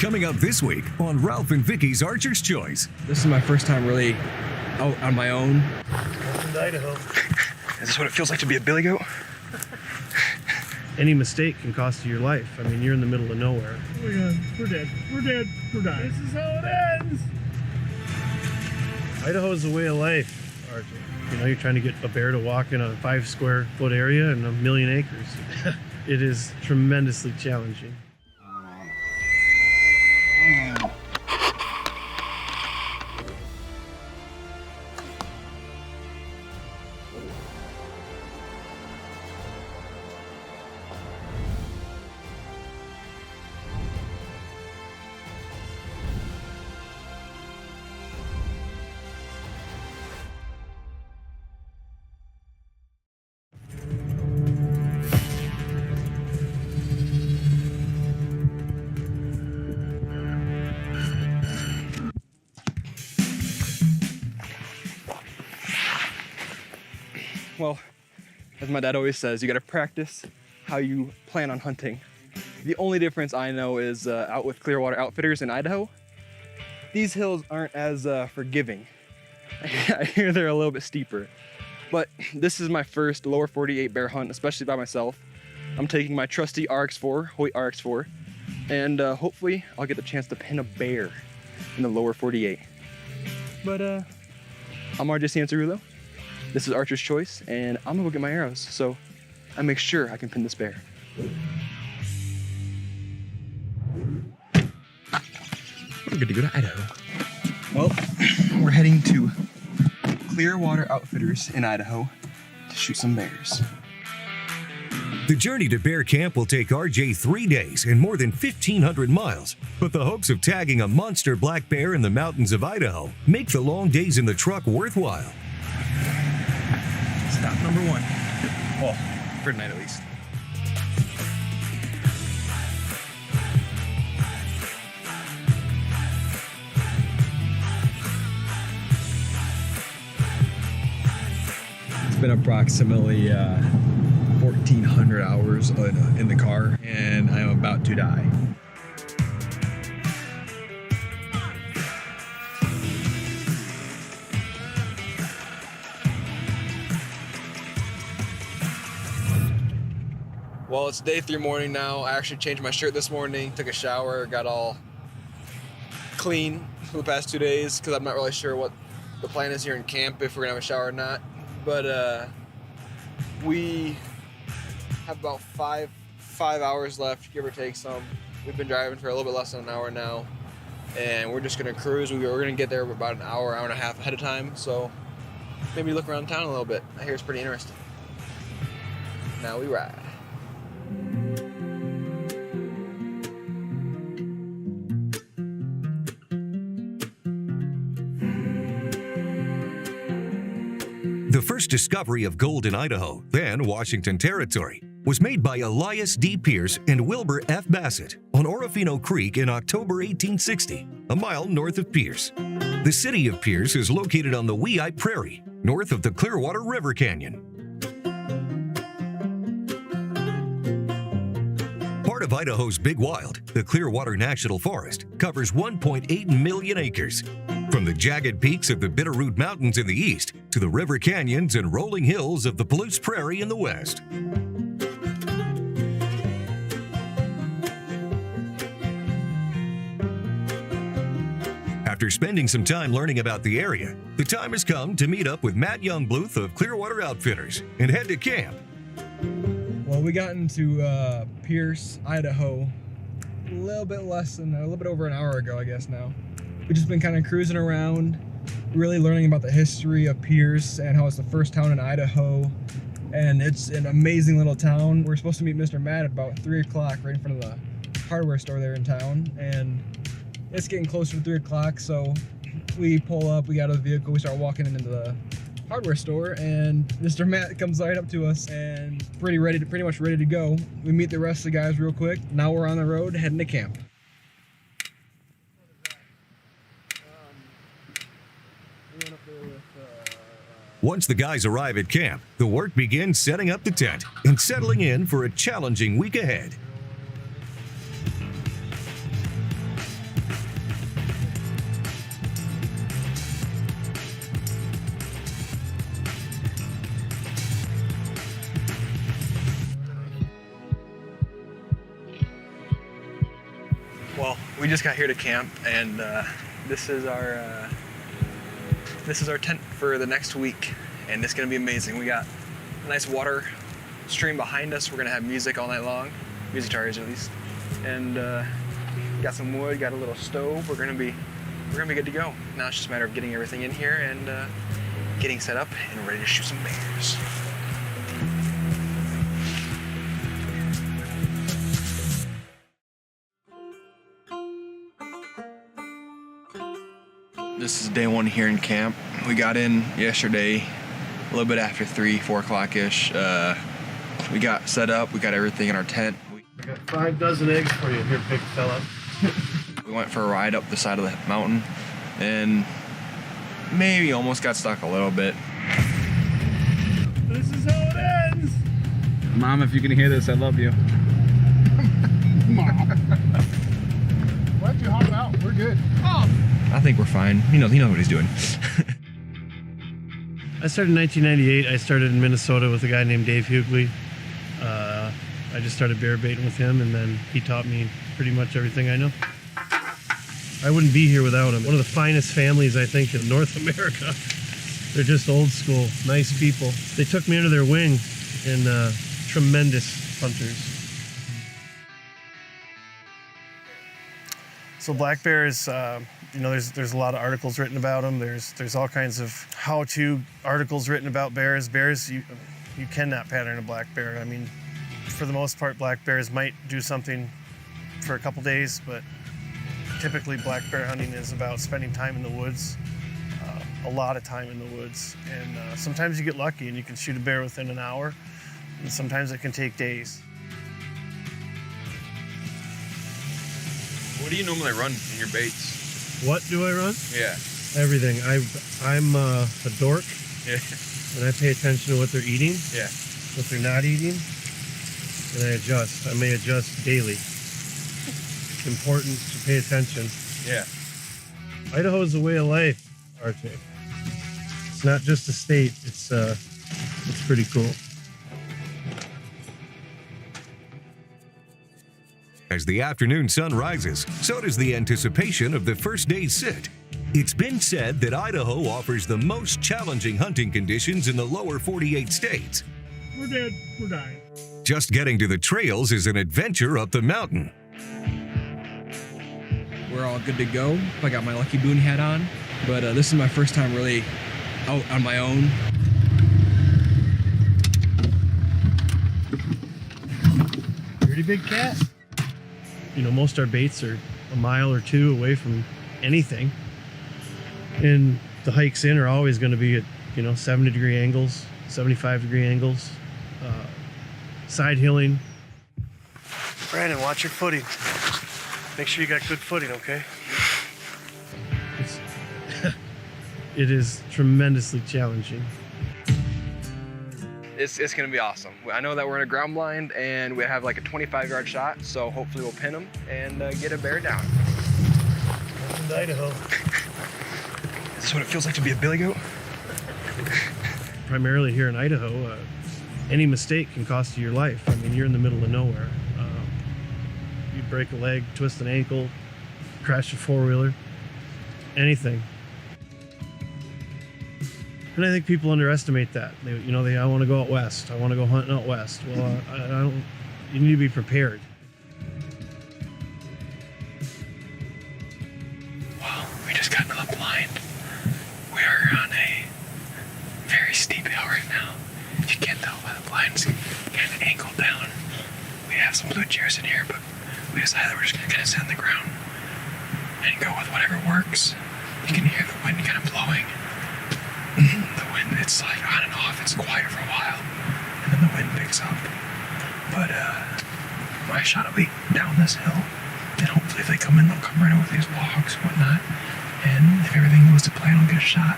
Coming up this week on Ralph and Vicki's Archer's Choice. This is my first time really out on my own. Welcome to Idaho. Is this what it feels like to be a billy goat? Any mistake can cost you your life. I mean, you're in the middle of nowhere. Oh my God, we're dead. We're dead. We're dying. This is how it ends. Idaho is a way of life, Archer. You know, you're trying to get a bear to walk in a 5 square foot area and 1,000,000 acres. It is tremendously challenging. Well, as my dad always says, you gotta practice how you plan on hunting. The only difference I know is out with Clearwater Outfitters in Idaho, these hills aren't as forgiving. I hear they're a little bit steeper. But this is my first lower 48 bear hunt, especially by myself. I'm taking my trusty RX4, Hoyt RX4, and hopefully I'll get the chance to pin a bear in the lower 48. But I'm RJ Cianciarulo. This is Archer's Choice, and I'm gonna go get my arrows, so I make sure I can pin this bear. We're good to go to Idaho. Well, we're heading to Clearwater Outfitters in Idaho to shoot some bears. The journey to bear camp will take RJ 3 days and more than 1,500 miles. But the hopes of tagging a monster black bear in the mountains of Idaho make the long days in the truck worthwhile. Stop number 1. Well, for tonight at least. It's been approximately 1,400 hours in the car, and I am about to die. Well, it's day 3 morning now. I actually changed my shirt this morning, took a shower, got all clean for the past 2 days because I'm not really sure what the plan is here in camp, if we're gonna have a shower or not. But we have about five hours left, give or take some. We've been driving for a little bit less than an hour now, and we're just gonna cruise. We're gonna get there about an hour and a half ahead of time, so maybe look around town a little bit. I hear it's pretty interesting. Now we ride. The first discovery of gold in Idaho, then Washington Territory, was made by Elias D. Pierce and Wilbur F. Bassett on Orofino Creek in October 1860, a mile north of Pierce. The city of Pierce is located on the Weihai Prairie, north of the Clearwater River Canyon. Part of Idaho's Big Wild, the Clearwater National Forest, covers 1.8 million acres. From the jagged peaks of the Bitterroot Mountains in the east to the river canyons and rolling hills of the Palouse Prairie in the west. After spending some time learning about the area, the time has come to meet up with Matt Youngbluth of Clearwater Outfitters and head to camp. Well, we got into Pierce, Idaho, a little bit over an hour ago, I guess now. We've just been kind of cruising around, really learning about the history of Pierce and how it's the first town in Idaho. And it's an amazing little town. We're supposed to meet Mr. Matt at about 3 o'clock right in front of the hardware store there in town. And it's getting closer to 3 o'clock, so we pull up, we got out of the vehicle, we start walking into the hardware store, and Mr. Matt comes right up to us and pretty much ready to go. We meet the rest of the guys real quick. Now we're on the road heading to camp. Once the guys arrive at camp, the work begins setting up the tent and settling in for a challenging week ahead. Well, we just got here to camp, and this is our tent for the next week, and it's gonna be amazing. We got a nice water stream behind us. We're gonna have music all night long, music to our ears at least, and got some wood, got a little stove. We're gonna be good to go. Now it's just a matter of getting everything in here and getting set up and ready to shoot some bears. This is day one here in camp. We got in yesterday, a little bit after 4 o'clock-ish. We got set up, we got everything in our tent. I got 5 dozen eggs for you here, big fella. We went for a ride up the side of the mountain and maybe almost got stuck a little bit. This is how it ends. Mom, if you can hear this, I love you. Mom. Why don't you hop out? We're good. Oh. I think we're fine. He knows what he's doing. I started in 1998. I started in Minnesota with a guy named Dave Hughley. I just started bear baiting with him, and then he taught me pretty much everything I know. I wouldn't be here without him. One of the finest families, I think, in North America. They're just old school, nice people. They took me under their wing, and tremendous hunters. So black bears, there's a lot of articles written about them. There's all kinds of how-to articles written about bears. Bears, you cannot pattern a black bear. I mean, for the most part, black bears might do something for a couple days, but typically black bear hunting is about spending time in the woods, a lot of time in the woods. And sometimes you get lucky and you can shoot a bear within an hour, and sometimes it can take days. What do you normally run in your baits? What do I run? Yeah. Everything. I'm a dork, Yeah. and I pay attention to what they're eating, Yeah. what they're not eating, and I adjust. I may adjust daily. It's important to pay attention. Yeah. Idaho is a way of life, RJ. It's not just a state. It's pretty cool. As the afternoon sun rises, so does the anticipation of the first day's sit. It's been said that Idaho offers the most challenging hunting conditions in the lower 48 states. We're dead. We're dying. Just getting to the trails is an adventure up the mountain. We're all good to go. I got my Lucky Boon hat on, but this is my first time really out on my own. Pretty big cat. Most our baits are a mile or two away from anything. And the hikes in are always going to be at, 70-degree angles, 75-degree angles, side hilling. Brandon, watch your footing. Make sure you got good footing, okay? It is tremendously challenging. It's going to be awesome. I know that we're in a ground blind and we have like a 25-yard shot, so hopefully we'll pin them and get a bear down. Welcome to Idaho. This is what it feels like to be a billy goat. Primarily here in Idaho, any mistake can cost you your life. I mean, you're in the middle of nowhere. You break a leg, twist an ankle, crash a four-wheeler, anything. And I think people underestimate that. I want to go out west. I want to go hunting out west. Well, I don't. You need to be prepared. Well, we just got into the blind. We are on a very steep hill right now. You can't tell by the blinds kind of angled down. We have some blue chairs in here, but we decided that we're just going to kind of sit on the ground and go with whatever works. You can hear the wind kind of blowing. The wind, it's like on and off. It's quiet for a while, and then the wind picks up. But my shot will be down this hill, and hopefully if they come in, they'll come right over these logs and whatnot. And if everything goes to plan, I'll get a shot.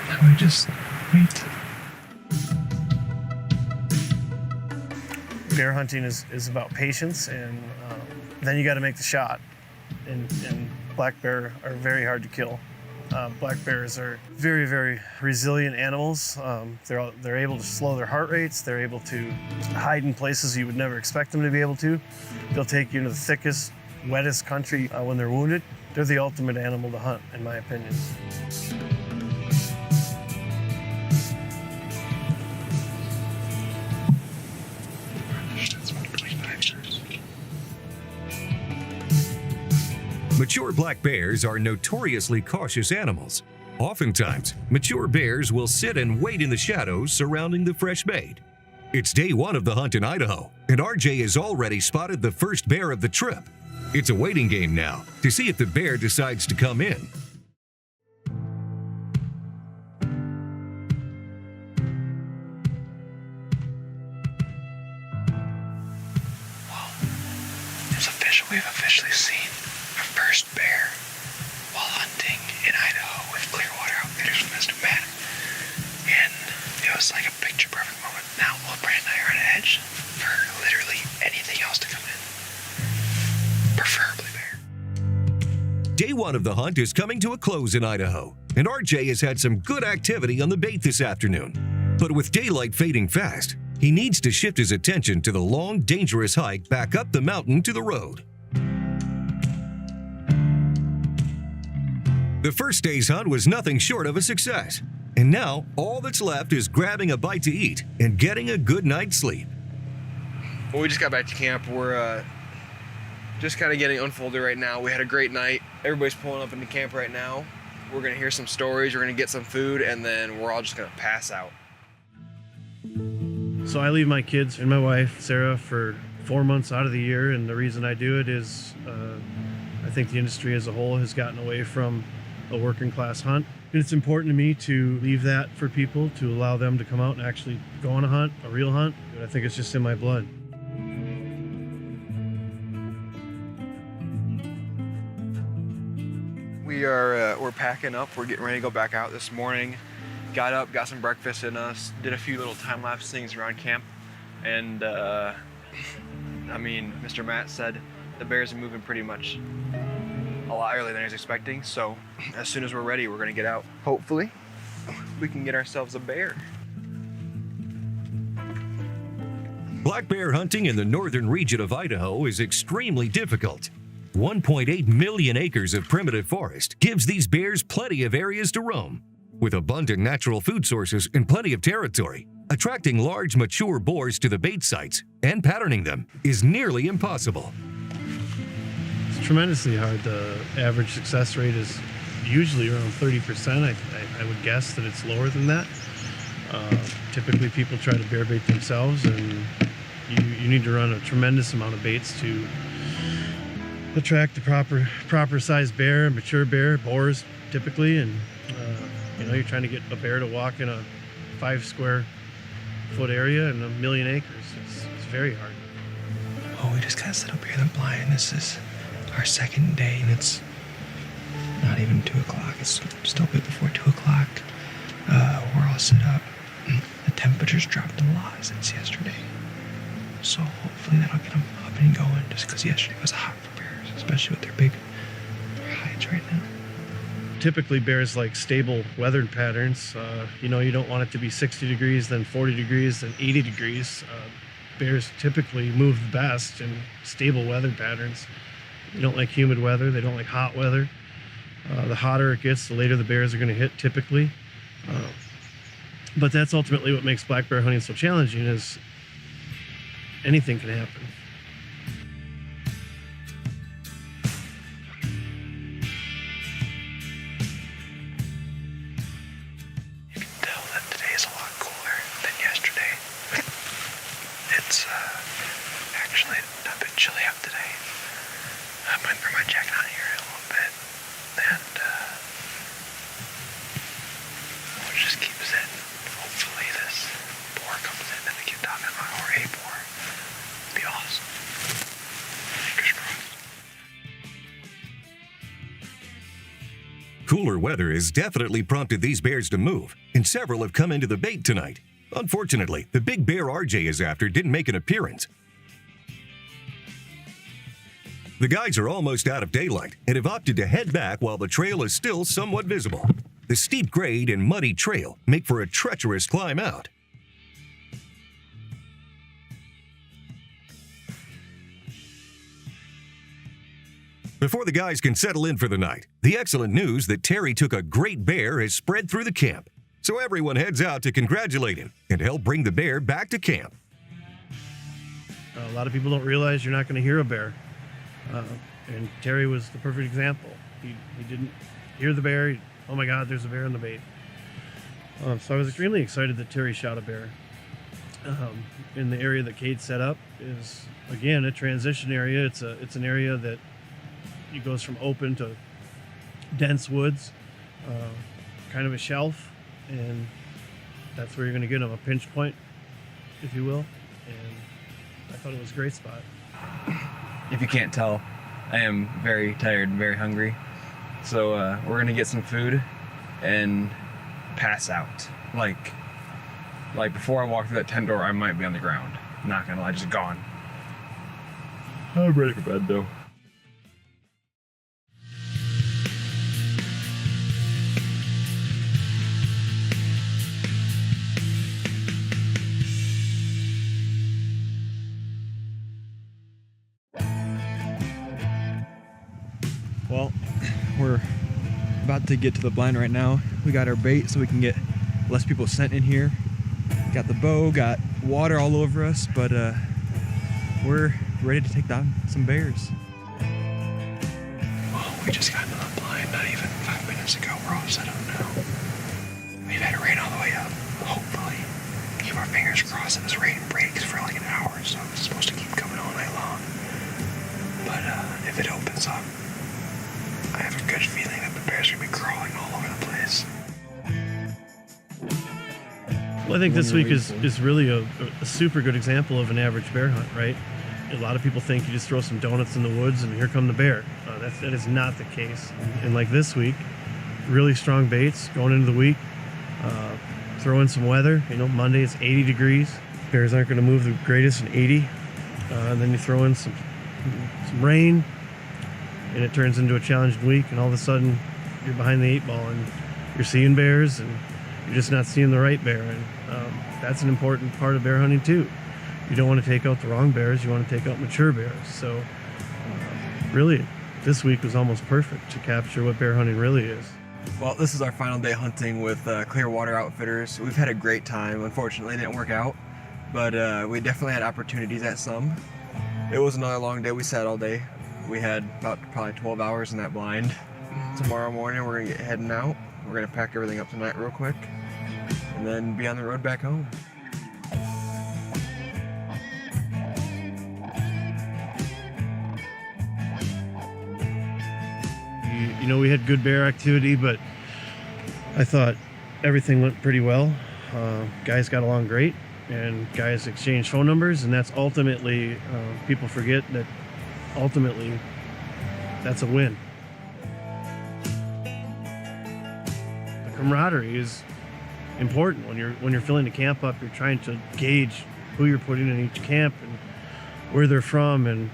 Now we just wait. Bear hunting is about patience, and then you got to make the shot. And black bear are very hard to kill. Black bears are very, very resilient animals. They're able to slow their heart rates. They're able to hide in places you would never expect them to be able to. They'll take you into the thickest, wettest country when they're wounded. They're the ultimate animal to hunt, in my opinion. Mature black bears are notoriously cautious animals. Oftentimes, mature bears will sit and wait in the shadows surrounding the fresh bait. It's day one of the hunt in Idaho, and RJ has already spotted the first bear of the trip. It's a waiting game now to see if the bear decides to come in. We've officially seen our first bear while hunting in Idaho with Clearwater Outfitters with Mr. Matt. And it was like a picture perfect moment. Now, Brand and I are on edge for literally anything else to come in. Preferably bear. Day one of the hunt is coming to a close in Idaho, and RJ has had some good activity on the bait this afternoon. But with daylight fading fast, he needs to shift his attention to the long, dangerous hike back up the mountain to the road. The first day's hunt was nothing short of a success, and now all that's left is grabbing a bite to eat and getting a good night's sleep. Well, we just got back to camp. We're just kind of getting unfolded right now. We had a great night. Everybody's pulling up into camp right now. We're gonna hear some stories, we're gonna get some food, and then we're all just gonna pass out. So I leave my kids and my wife, Sarah, for 4 months out of the year, and the reason I do it is I think the industry as a whole has gotten away from a working class hunt. And it's important to me to leave that for people, to allow them to come out and actually go on a hunt, a real hunt. And I think it's just in my blood. We're packing up. We're getting ready to go back out this morning. Got up, got some breakfast in us, did a few little time-lapse things around camp, and I mean, Mr. Matt said the bears are moving pretty much a lot earlier than I was expecting, so as soon as we're ready, we're gonna get out. Hopefully, we can get ourselves a bear. Black bear hunting in the northern region of Idaho is extremely difficult. 1.8 million acres of primitive forest gives these bears plenty of areas to roam. With abundant natural food sources and plenty of territory, attracting large mature boars to the bait sites and patterning them is nearly impossible. It's tremendously hard. The average success rate is usually around 30%. I would guess that it's lower than that. Typically people try to bear bait themselves, and you need to run a tremendous amount of baits to attract the proper sized bear, mature bear, boars typically, and you're trying to get a bear to walk in a 5 square foot area in 1 million acres. It's very hard. Oh, we just gotta sit up here in the blind. This is our second day, and it's not even 2 o'clock. It's still a bit before 2 o'clock. We're all set up. The temperature's dropped a lot since yesterday, so hopefully that'll get them up and going, just because yesterday was hot for bears, especially with their big hides right now. Typically bears like stable weathered patterns. You don't want it to be 60 degrees, then 40 degrees, then 80 degrees. Bears typically move the best in stable weathered patterns. They don't like humid weather. They don't like hot weather. The hotter it gets, the later the bears are going to hit typically. But that's ultimately what makes black bear hunting so challenging, is anything can happen. You can tell that today is a lot cooler than yesterday. It's actually a bit chilly out today. I might throw my jacket on here in a little bit, and we'll just keep sitting. Hopefully this boar comes in that we keep talking about, or a boar. It'd be awesome. Fingers crossed. Cooler weather has definitely prompted these bears to move, and several have come into the bait tonight. Unfortunately, the big bear RJ is after didn't make an appearance. The guys are almost out of daylight and have opted to head back while the trail is still somewhat visible. The steep grade and muddy trail make for a treacherous climb out. Before the guys can settle in for the night, the excellent news that Terry took a great bear has spread through the camp. So everyone heads out to congratulate him and help bring the bear back to camp. A lot of people don't realize you're not going to hear a bear. And Terry was the perfect example. He didn't hear the bear. Oh my God, there's a bear in the bait. So I was extremely excited that Terry shot a bear. In the area that Cade set up is, again, a transition area. It's an area that it goes from open to dense woods, kind of a shelf, and that's where you're going to get him, a pinch point, if you will. And I thought it was a great spot. If you can't tell, I am very tired and very hungry. So we're gonna get some food and pass out. Like before I walk through that tent door, I might be on the ground. I'm not gonna lie, just gone. I'm ready for bed though. Well, we're about to get to the blind right now. We got our bait so we can get less people sent in here. Got the bow, got water all over us, but we're ready to take down some bears. Oh, we just got into the blind not even 5 minutes ago. We're all set up now. We've had it rain all the way up. Hopefully, keep our fingers crossed that this rain breaks for like an hour, so it's supposed to keep coming all night long. But if it opens up, I have a good feeling that the bears are going to be crawling all over the place. Well, I think this week is really a super good example of an average bear hunt, right? A lot of people think you just throw some donuts in the woods and here come the bear. That is not the case. And like this week, really strong baits going into the week. Throw in some weather. You know, Monday it's 80 degrees. Bears aren't going to move the greatest in 80. And then you throw in some rain, and it turns into a challenging week, and all of a sudden you're behind the 8 ball and you're seeing bears and you're just not seeing the right bear. And that's an important part of bear hunting too. You don't want to take out the wrong bears, you want to take out mature bears. So really this week was almost perfect to capture what bear hunting really is. Well, this is our final day hunting with Clearwater Outfitters. We've had a great time. Unfortunately, it didn't work out, but we definitely had opportunities at some. It was another long day. We sat all day. We had about probably 12 hours in that blind. Tomorrow morning we're gonna get heading out. We're gonna pack everything up tonight real quick and then be on the road back home. You know, we had good bear activity, but I thought everything went pretty well. Guys got along great, and guys exchanged phone numbers, and that's ultimately, people forget that ultimately that's a win. The camaraderie is important when you're filling the camp up. You're trying to gauge who you're putting in each camp and where they're from, and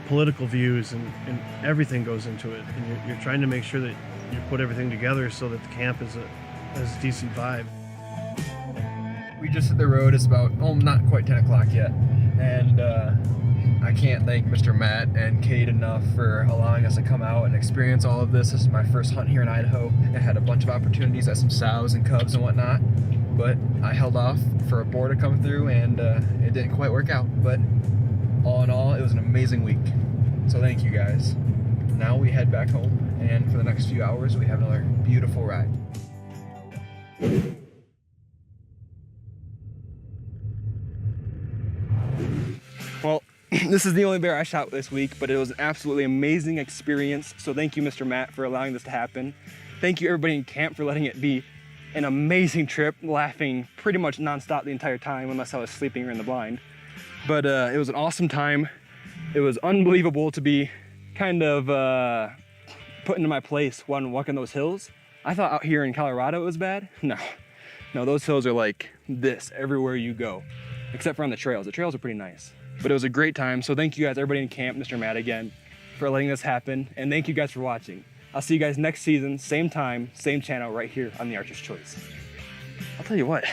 political views, and everything goes into it. And you're trying to make sure that you put everything together so that the camp has a decent vibe. We just hit the road. It's about, not quite 10 o'clock yet. And I can't thank Mr. Matt and Cade enough for allowing us to come out and experience all of this. This is my first hunt here in Idaho. I had a bunch of opportunities at some sows and cubs and whatnot, but I held off for a boar to come through, and it didn't quite work out. But all in all, it was an amazing week. So thank you guys. Now we head back home, and for the next few hours we have another beautiful ride. Well, this is the only bear I shot this week, but it was an absolutely amazing experience. So thank you, Mr. Matt, for allowing this to happen. Thank you everybody in camp for letting it be an amazing trip, laughing pretty much nonstop the entire time, unless I was sleeping or in the blind. But it was an awesome time. It was unbelievable to be kind of put into my place when walking those hills. I thought out here in Colorado it was bad. No, those hills are like this everywhere you go, except for on the trails. The trails are pretty nice. But it was a great time, so thank you guys, everybody in camp, Mr. Matt again, for letting this happen, and thank you guys for watching. I'll see you guys next season, same time, same channel, right here on The Archer's Choice. I'll tell you what,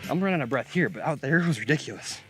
I'm running out of breath here, but out there it was ridiculous.